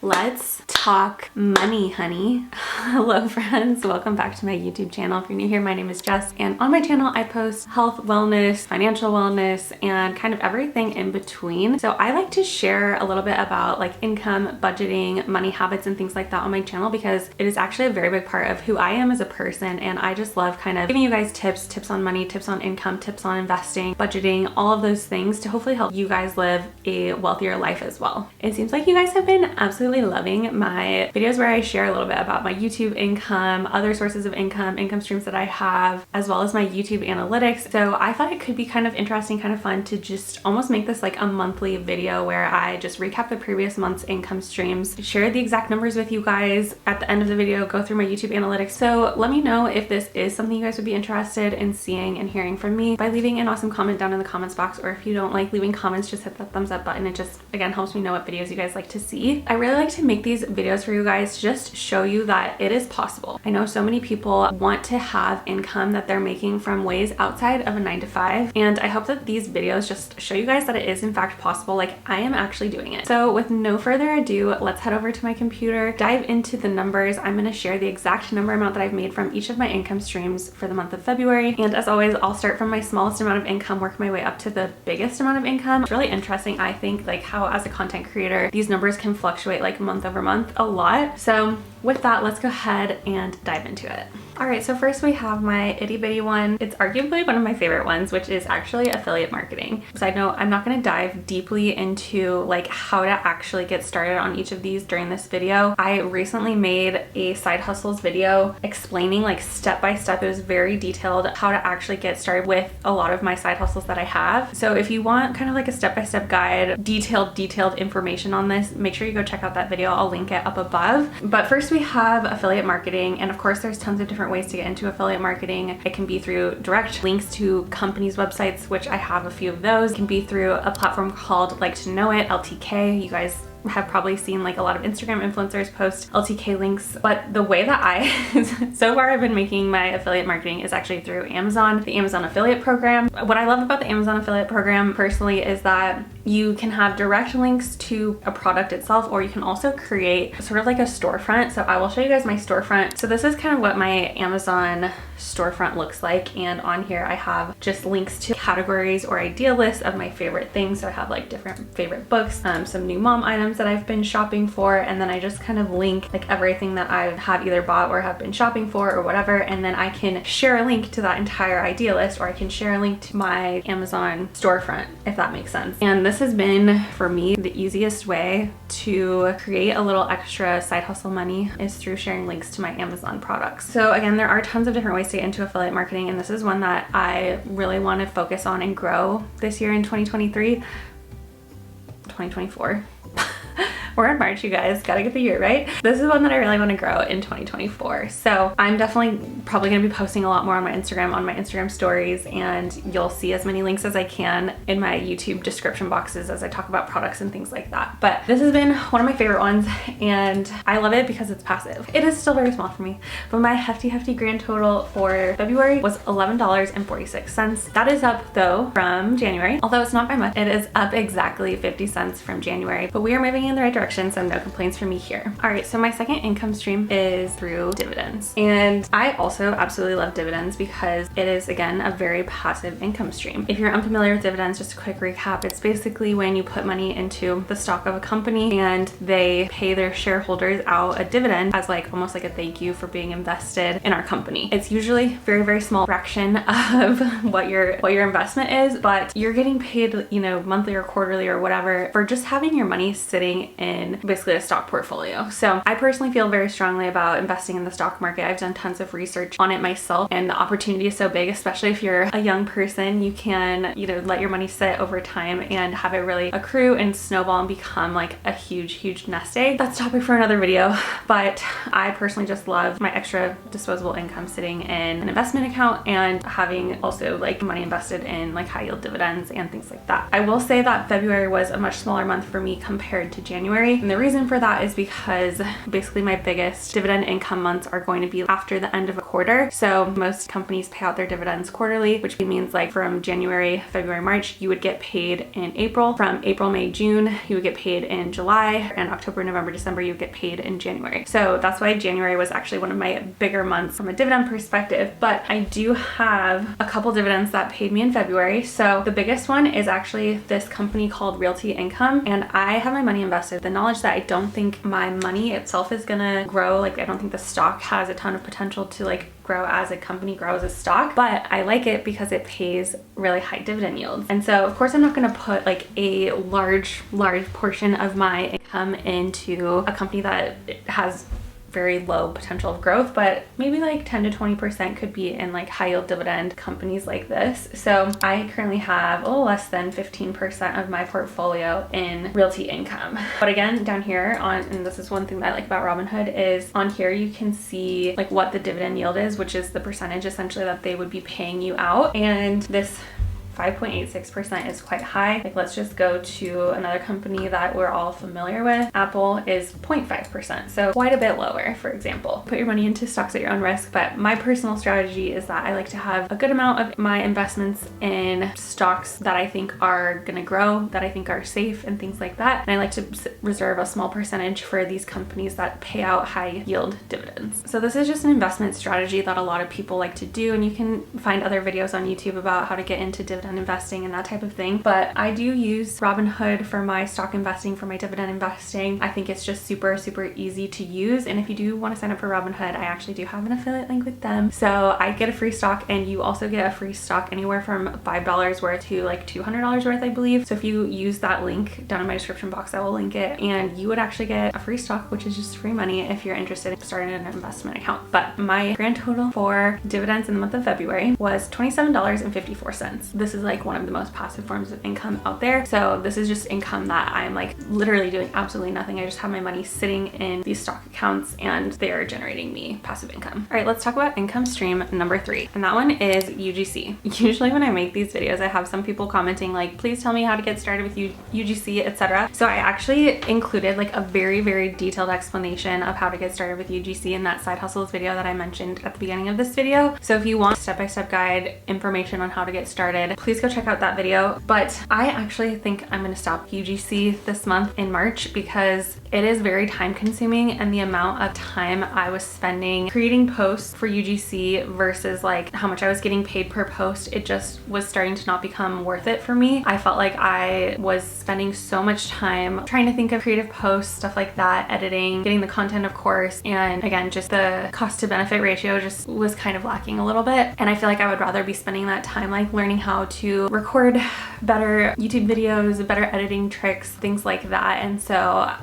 Let's talk money, honey. Hello friends, welcome back to my YouTube channel. If you're new here, my name is Jess, and on my channel I post health, wellness, financial wellness, and kind of everything in between. So I like to share a little bit about like income, budgeting, money habits, and things like that on my channel because it is actually a very big part of who I am as a person, and I just love kind of giving you guys tips on money, tips on income, tips on investing, budgeting, all of those things to hopefully help you guys live a wealthier life as well. It seems like you guys have been absolutely loving my videos where I share a little bit about my YouTube income, other sources of income streams that I have, as well as my YouTube analytics. So I thought it could be kind of interesting, kind of fun to just almost make this like a monthly video where I just recap the previous month's income streams, share the exact numbers with you guys at the end of the video, go through my YouTube analytics. So let me know if this is something you guys would be interested in seeing and hearing from me by leaving an awesome comment down in the comments box, or if you don't like leaving comments, just hit that thumbs up button. It just, again, helps me know what videos you guys like to see. I really like to make these videos for you guys to just show you that it is possible. I know so many people want to have income that they're making from ways outside of a 9-to-5, and I hope that these videos just show you guys that it is in fact possible. Like, I am actually doing it. So with no further ado, let's head over to my computer, dive into the numbers. I'm going to share the exact number amount that I've made from each of my income streams for the month of February. And as always, I'll start from my smallest amount of income, work my way up to the biggest amount of income. It's really interesting, I think, like how as a content creator, these numbers can fluctuate like month over month a lot. So with that, let's go ahead and dive into it. All right, so first we have my itty bitty one. It's arguably one of my favorite ones, which is actually affiliate marketing. Side note, I'm not gonna dive deeply into like how to actually get started on each of these during this video. I recently made a side hustles video explaining like step by step. It was very detailed how to actually get started with a lot of my side hustles that I have. So if you want kind of like a step-by-step guide, detailed information on this, make sure you go check out that video. I'll link it up above. But first we have affiliate marketing, and of course there's tons of different ways to get into affiliate marketing. It can be through direct links to companies' websites, which I have a few of those. It can be through a platform called Like to Know It, LTK. You guys have probably seen like a lot of Instagram influencers post LTK links, but the way that so far I've been making my affiliate marketing is actually through Amazon, the Amazon affiliate program. What I love about the Amazon affiliate program personally is that you can have direct links to a product itself, or you can also create sort of like a storefront. So I will show you guys my storefront. So this is kind of what my Amazon storefront looks like, and on here I have just links to categories or idea lists of my favorite things. So I have like different favorite books, some new mom items that I've been shopping for, and then I just kind of link like everything that I have either bought or have been shopping for or whatever, and then I can share a link to that entire idea list, or I can share a link to my Amazon storefront, if that makes sense. And this has been for me the easiest way to create a little extra side hustle money is through sharing links to my Amazon products. So again, there are tons of different ways to get into affiliate marketing, and this is one that I really want to focus on and grow this year in 2024. We're in March, you guys, gotta get the year right. This is one that I really want to grow in 2024. So I'm definitely probably gonna be posting a lot more on my Instagram stories, and you'll see as many links as I can in my YouTube description boxes as I talk about products and things like that. But this has been one of my favorite ones, and I love it because it's passive. It is still very small for me, but my hefty grand total for February was $11.46. That is up though from January, although it's not by much. It is up exactly 50 cents from January, but we are moving in the right direction, so no complaints from me here. All right, so my second income stream is through dividends, and I also absolutely love dividends because it is, again, a very passive income stream. If you're unfamiliar with dividends, just a quick recap, it's basically when you put money into the stock of a company and they pay their shareholders out a dividend as like almost like a thank you for being invested in our company. It's usually very small fraction of what your investment is, but you're getting paid, you know, monthly or quarterly or whatever for just having your money sitting in basically a stock portfolio. So I personally feel very strongly about investing in the stock market. I've done tons of research on it myself, and the opportunity is so big, especially if you're a young person. You can, you know, let your money sit over time and have it really accrue and snowball and become like a huge nest egg. That's a topic for another video, but I personally just love my extra disposable income sitting in an investment account and having also like money invested in like high yield dividends and things like that. I will say that February was a much smaller month for me compared to January. January. And the reason for that is because basically my biggest dividend income months are going to be after the end of a quarter. So most companies pay out their dividends quarterly, which means like from January, February, March, you would get paid in April. From April, May, June, you would get paid in July, and October, November, December, you would get paid in January. So that's why January was actually one of my bigger months from a dividend perspective. But I do have a couple dividends that paid me in February. So the biggest one is actually this company called Realty Income, and I have my money invested. The knowledge that I don't think my money itself is gonna grow. Like I don't think the stock has a ton of potential to like grow as a company, grow as a stock, but I like it because it pays really high dividend yields. And so of course I'm not going to put like a large portion of my income into a company that has very low potential of growth, but maybe like 10 to 20% could be in like high yield dividend companies like this. So I currently have a little less than 15% of my portfolio in Realty Income. But again, down here on, and this is one thing that I like about Robinhood, is on here you can see like what the dividend yield is, which is the percentage essentially that they would be paying you out. And this 5.86% is quite high. Like let's just go to another company that we're all familiar with. Apple is 0.5%, so quite a bit lower. For example, put your money into stocks at your own risk, but my personal strategy is that I like to have a good amount of my investments in stocks that I think are gonna grow, that I think are safe and things like that. And I like to reserve a small percentage for these companies that pay out high yield dividends. So this is just an investment strategy that a lot of people like to do, and you can find other videos on YouTube about how to get into dividend investing and that type of thing. But I do use Robinhood for my stock investing, for my dividend investing. I think it's just super easy to use. And if you do want to sign up for Robinhood, I actually do have an affiliate link with them. So I get a free stock, and you also get a free stock anywhere from $5 worth to like $200 worth, I believe. So if you use that link down in my description box, I will link it, and you would actually get a free stock, which is just free money if you're interested in starting an investment account. But my grand total for dividends in the month of February was $27.54. This is like one of the most passive forms of income out there. So this is just income that I'm like literally doing absolutely nothing. I just have my money sitting in these stock accounts, and they are generating me passive income. All right, let's talk about income stream number 3. And that one is UGC. Usually when I make these videos, I have some people commenting like, please tell me how to get started with UGC, etc. So I actually included like a very detailed explanation of how to get started with UGC in that side hustles video that I mentioned at the beginning of this video. So if you want step-by-step guide information on how to get started, please go check out that video. But I actually think I'm gonna stop UGC this month in March because it is very time consuming, and the amount of time I was spending creating posts for UGC versus like how much I was getting paid per post, it just was starting to not become worth it for me. I felt like I was spending so much time trying to think of creative posts, stuff like that, editing, getting the content of course, and again, just the cost to benefit ratio just was kind of lacking a little bit. And I feel like I would rather be spending that time like learning how to record better YouTube videos, better editing tricks, things like that. And so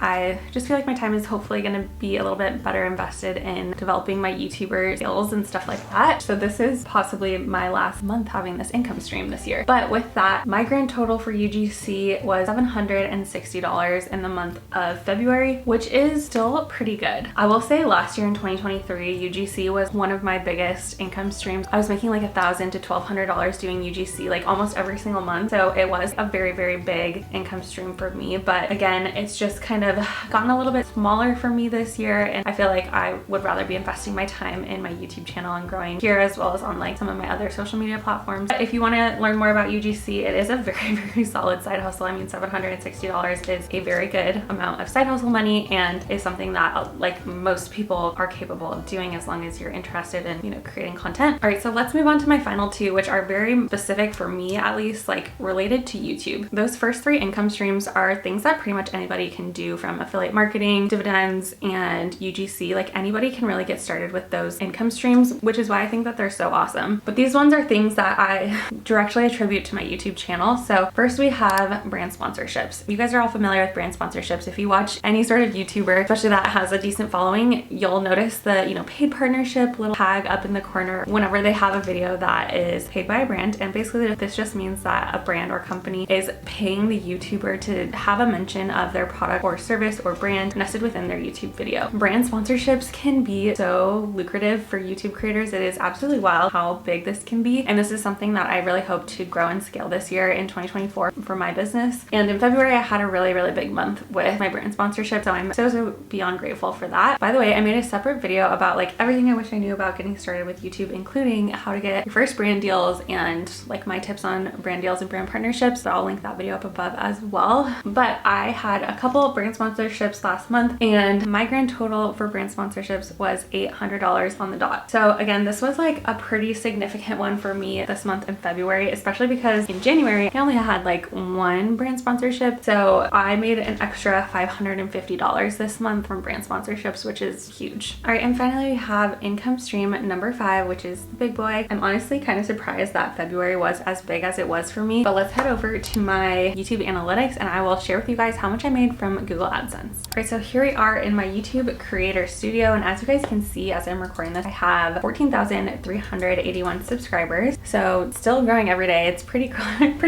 I just feel like my time is hopefully going to be a little bit better invested in developing my YouTuber skills and stuff like that. So this is possibly my last month having this income stream this year. But with that, my grand total for UGC was $760 in the month of February, which is still pretty good. I will say last year in 2023, UGC was one of my biggest income streams. I was making like $1,000 to $1,200 doing UGC like almost every single month. So it was a very big income stream for me. But again, it's just kind of gotten a little bit smaller for me this year, and I feel like I would rather be investing my time in my YouTube channel and growing here as well as on like some of my other social media platforms. But if you want to learn more about UGC, it is a very solid side hustle. I mean, $760 is a very good amount of side hustle money, and is something that like most people are capable of doing as long as you're interested in, you know, creating content. All right, so let's move on to my final two, which are very specific for me, at least, like related to YouTube. Those first 3 income streams are things that pretty much anybody can do, from affiliate marketing, dividends, and UGC. Like anybody can really get started with those income streams, which is why I think that they're so awesome. But these ones are things that I directly attribute to my YouTube channel. So first we have brand sponsorships. You guys are all familiar with brand sponsorships. If you watch any sort of YouTuber, especially that has a decent following, you'll notice the, you know, paid partnership little tag up in the corner whenever they have a video that is paid by a brand. And basically basically this just means that a brand or company is paying the YouTuber to have a mention of their product or service or brand nested within their YouTube video. Brand sponsorships can be so lucrative for YouTube creators. It is absolutely wild how big this can be, and this is something that I really hope to grow and scale this year in 2024 for my business. And in February I had a really big month with my brand sponsorship, so I'm so beyond grateful for that. By the way, I made a separate video about like everything I wish I knew about getting started with YouTube, including how to get your first brand deals and like my tips on brand deals and brand partnerships. So I'll link that video up above as well. But I had a couple brand sponsorships last month, and my grand total for brand sponsorships was $800 on the dot. So again, this was like a pretty significant one for me this month in February, especially because in January I only had like one brand sponsorship. So I made an extra $550 this month from brand sponsorships, which is huge. All right, and finally we have income stream number 5, which is the big boy. I'm honestly kind of surprised that February was as big as it was for me, but let's head over to my YouTube analytics and I will share with you guys how much I made from Google AdSense. All right, so here we are in my YouTube creator studio, and as you guys can see as I'm recording this, I have 14,381 subscribers, so still growing every day. It's pretty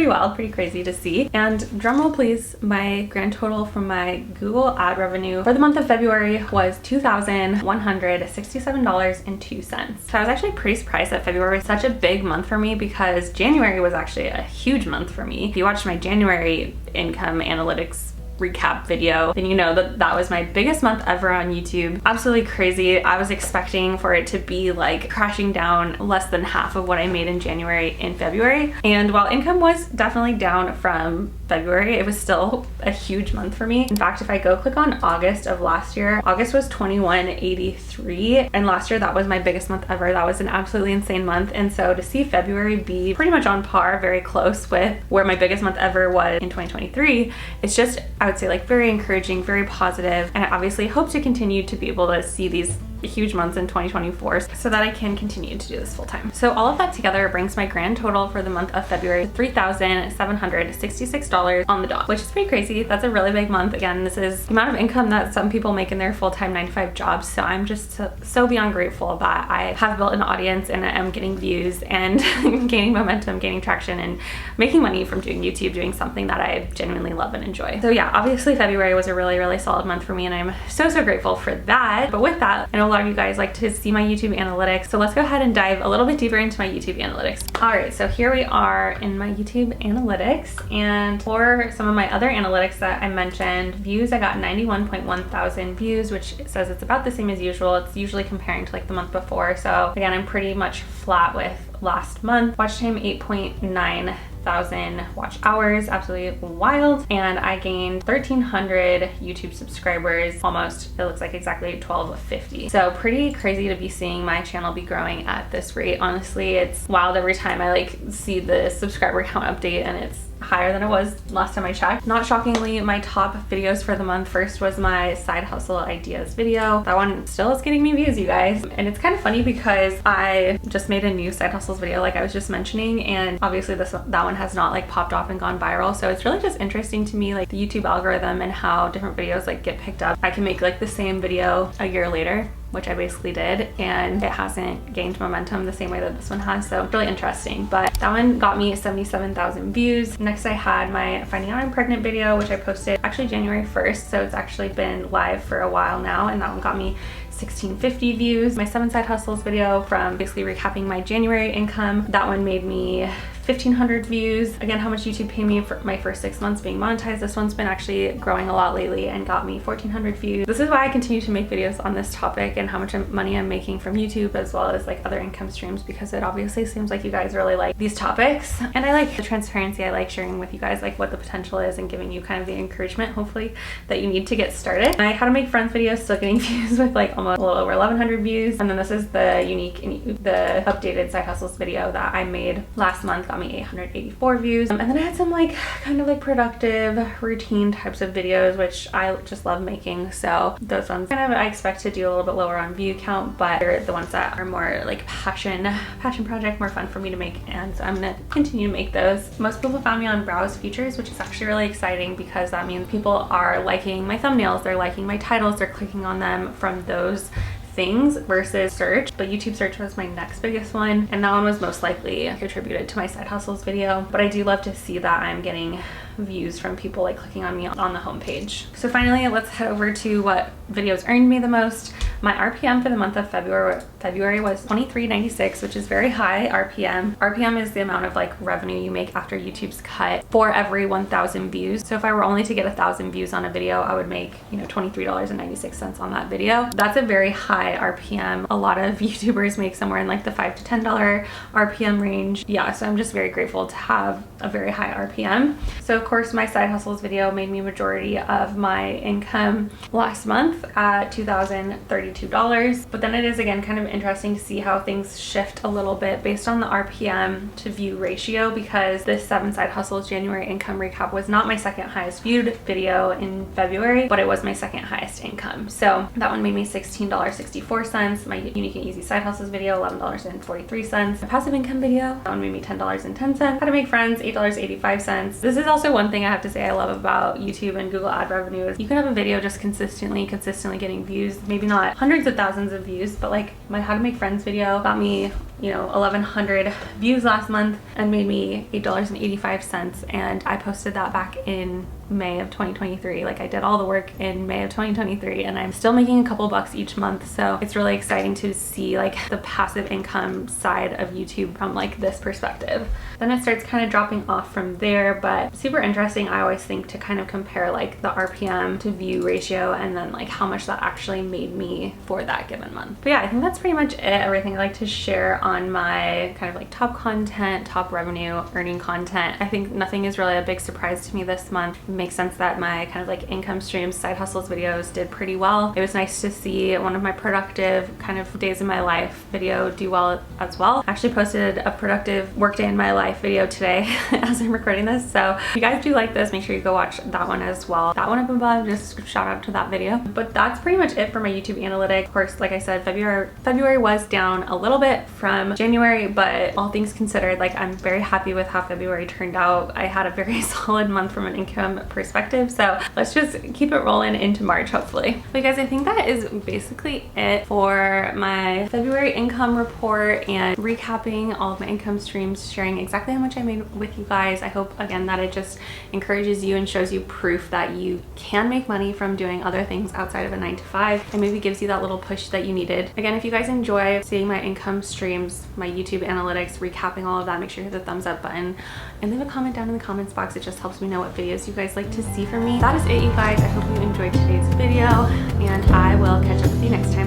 wild, pretty crazy to see. And drumroll please, my grand total from my Google ad revenue for the month of February was $2,167.02. So I was actually pretty surprised that February was such a big month for me, because January was actually a huge month for me. If you watched my January income analytics recap video, then you know that that was my biggest month ever on YouTube. Absolutely crazy. I was expecting for it to be like crashing down less than half of what I made in January in February. And while income was definitely down from February, it was still a huge month for me. In fact, if I go click on August of last year, August was $21.83, and last year that was my biggest month ever. That was an absolutely insane month. And so to see February be pretty much on par, very close with where my biggest month ever was in 2023, it's just, I would say, like very encouraging, very positive, and I obviously hope to continue to be able to see these huge months in 2024 so that I can continue to do this full time. So all of that together brings my grand total for the month of February to $3,766 on the dot, which is pretty crazy. That's a really big month. Again, this is the amount of income that some people make in their full-time 9-to-5 jobs. So I'm just so beyond grateful that I have built an audience and I'm getting views and gaining momentum, gaining traction, and making money from doing YouTube, doing something that I genuinely love and enjoy. So yeah, obviously February was a really solid month for me, and I'm so grateful for that. But with that, I know a lot of you guys like to see my YouTube analytics, so let's go ahead and dive a little bit deeper into my YouTube analytics. All right, so here we are in my YouTube analytics, and for some of my other analytics that I mentioned, views, I got 91.1 thousand views, which says it's about the same as usual. It's usually comparing to like the month before, so again, I'm pretty much flat with last month. Watch time 8.9 thousand watch hours, absolutely wild. And I gained 1,300 YouTube subscribers, almost, it looks like exactly 1,250. So pretty crazy to be seeing my channel be growing at this rate. Honestly, it's wild every time I like see the subscriber count update, and it's higher than it was last time I checked. Not shockingly, my top videos for the month first was my side hustle ideas video. That one still is getting me views, you guys. And it's kind of funny because I just made a new side hustles video like I was just mentioning, and obviously that one has not like popped off and gone viral. So it's really just interesting to me, like the YouTube algorithm and how different videos like get picked up. I can make like the same video a year later, which I basically did, and it hasn't gained momentum the same way that this one has. So really interesting. But that one got me 77,000 views. Next I had my Finding Out I'm Pregnant video, which I posted actually January 1st. So it's actually been live for a while now, and that one got me 1,650 views. My 7 side hustles video from basically recapping my January income, that one made me 1,500 views. Again, how much YouTube paid me for my first 6 months being monetized. This one's been actually growing a lot lately and got me 1,400 views. This is why I continue to make videos on this topic and how much money I'm making from YouTube, as well as like other income streams, because it obviously seems like you guys really like these topics. And I like the transparency. I like sharing with you guys like what the potential is and giving you kind of the encouragement, hopefully, that you need to get started. And I How to Make Friends videos still getting views with like almost a little over 1,100 views. And then this is the the updated side hustles video that I made last month, got me 884 views. And then I had some like kind of like productive routine types of videos, which I just love making. So those ones kind of I expect to do a little bit lower on view count, but they're the ones that are more like passion project, more fun for me to make. And so I'm gonna continue to make those. Most people found me on browse features, which is actually really exciting because that means people are liking my thumbnails, they're liking my titles, they're clicking on them from those things versus search, but YouTube search was my next biggest one, and that one was most likely attributed to my side hustles video. But I do love to see that I'm getting views from people like clicking on me on the homepage. So finally, let's head over to what videos earned me the most. My RPM for the month of February was $23.96, which is very high RPM. RPM is the amount of like revenue you make after YouTube's cut for every 1,000 views. So if I were only to get 1,000 views on a video, I would make, you know, $23.96 on that video. That's a very high RPM. A lot of YouTubers make somewhere in like the $5 to $10 RPM range. Yeah, so I'm just very grateful to have a very high RPM. So of course my side hustles video made me majority of my income last month at $2,032. But then it is again kind of interesting to see how things shift a little bit based on the RPM to view ratio, because this 7 side hustles January income recap was not my second highest viewed video in February, but it was my second highest income. So that one made me $16.64. My unique and easy side hustles video, $11.43. My passive income video, that one made me $10.10. How to make friends, $8.85. This is also one thing I have to say I love about YouTube and Google ad revenue is you can have a video just consistently getting views, maybe not hundreds of thousands of views, but like my how to make friends video got me, you know, 1,100 views last month and made me $8.85, and I posted that back in May of 2023. Like I did all the work in May of 2023 and I'm still making a couple bucks each month. So it's really exciting to see like the passive income side of YouTube from like this perspective. Then it starts kind of dropping off from there, but super interesting. I always think to kind of compare like the RPM to view ratio and then like how much that actually made me for that given month. But yeah, I think that's pretty much it. Everything I like to share on my kind of like top content, top revenue earning content. I think nothing is really a big surprise to me this month. Makes sense that my kind of like income streams, side hustles videos did pretty well. It was nice to see one of my productive kind of days in my life video do well as well. I actually posted a productive work day in my life video today as I'm recording this. So if you guys do like this, make sure you go watch that one as well. That one up above, just shout out to that video. But that's pretty much it for my YouTube analytics. Of course, like I said, February was down a little bit from January, but all things considered, like I'm very happy with how February turned out. I had a very solid month from an income perspective, so let's just keep it rolling into March hopefully. But guys, I think that is basically it for my February income report and recapping all of my income streams, sharing exactly how much I made with you guys. I hope again that it just encourages you and shows you proof that you can make money from doing other things outside of a 9-to-5, and maybe gives you that little push that you needed. Again, if you guys enjoy seeing my income streams, my YouTube analytics, recapping all of that, make sure you hit the thumbs up button and leave a comment down in the comments box. It just helps me know what videos you guys like to see from me. That is it, you guys. I hope you enjoyed today's video, and I will catch up with you next time.